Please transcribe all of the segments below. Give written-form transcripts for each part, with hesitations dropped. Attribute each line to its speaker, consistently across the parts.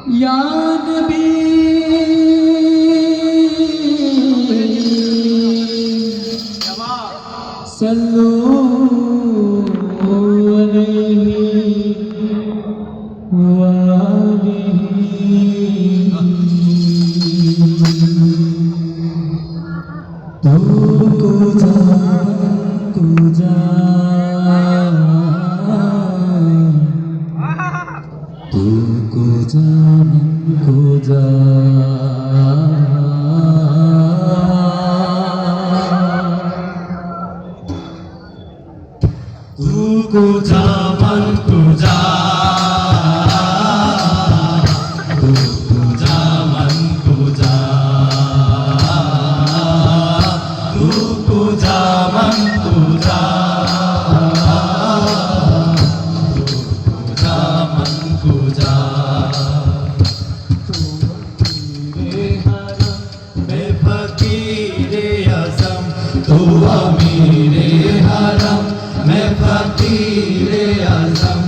Speaker 1: या नबी सल्लू अलैहि तू कुजा कुजा तू कुजा कुजा तू कुजा मन कुजा तू कुजा मन कुजा तू कुजा मन कुजा तू कुजा मन कुजा तू अमीरे हरम मैं फकीरे आज़म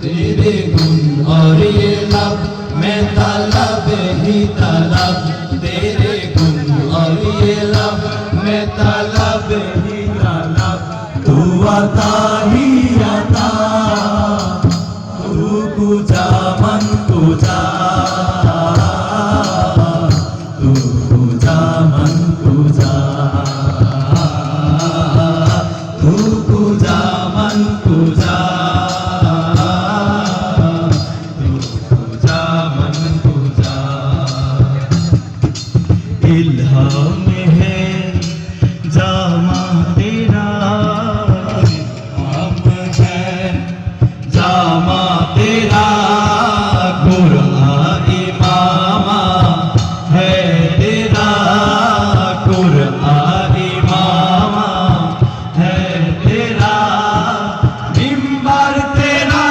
Speaker 1: तेरे गुण और ये लब मैं तलब ही तलब तेरे गुण और ये लब मैं तलब ही तलब तू अता ही अता तू कुजा मन कुजा तू कुजा मन कुजा तू कुजा मन कुजा तू कुजा मन कुजा इल्हाम है जामा तेरा इल्हाम है जामा तेरा कुरान इमामा है तेरा कुरान इमामा है तेरा मिंबर तेरा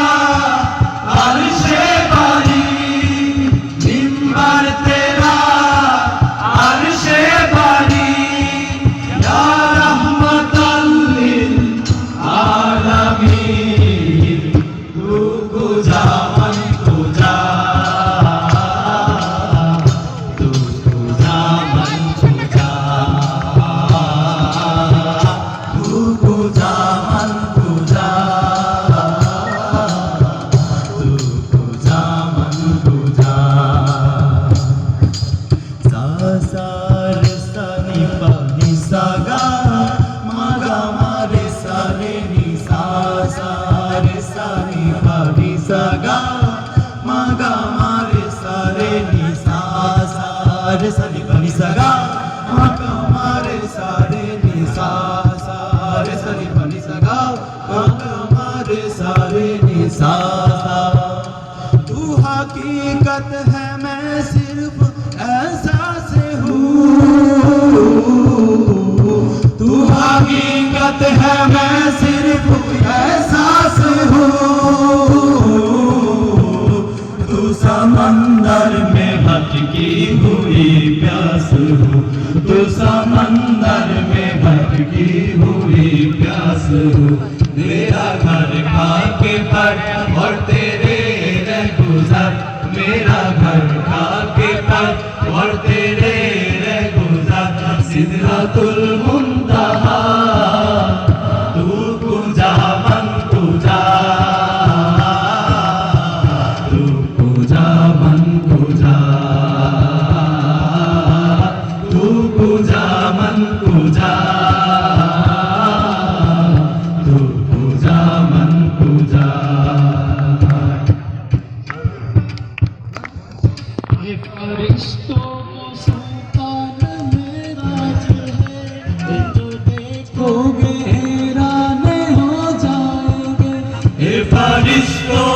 Speaker 1: अर्शे बारी मिंबर तेरा अर्शे बारी या रहमतल लिल आलमीन तू कुजा मन कुजा तू कुजा मन कुजा तू कुजा मन कुजा तू कुजा मन कुजा सा सा रे सा नि पा नि सा गा मा गा मा रे सा रे नि सा सा रे सा नि पा नि सा गा मा गा मा रे सा रे नि सा सा रे सा नि पा नि सा गा मा गा मा रे सा रे नि सा सा रे सा नि पा नि सा गा मा गा मा रे सा रे नि सा सा तू हकीकत है मैं सिर्फ एहसास हूँ तू हकीकत है मैं सिर्फ एहसास हूँ तू समंदर में भटकी हुई प्यास हूँ तू समंदर में भटकी हुई प्यास हूँ मेरा घर खाके पर और तेरे रह गुजर मेरा घर खाके पर और तेरे रह गुजर सिदरतुल मुंतहा तू कुजा मन कुजा तू कुजा मन कुजा तू कुजा मन कुजा तू कुजा मन कुजा ये फरिश्तों को सुल्तान मेराज है जो देखोगे हैरान हो जाएंगे ये फरिश्तों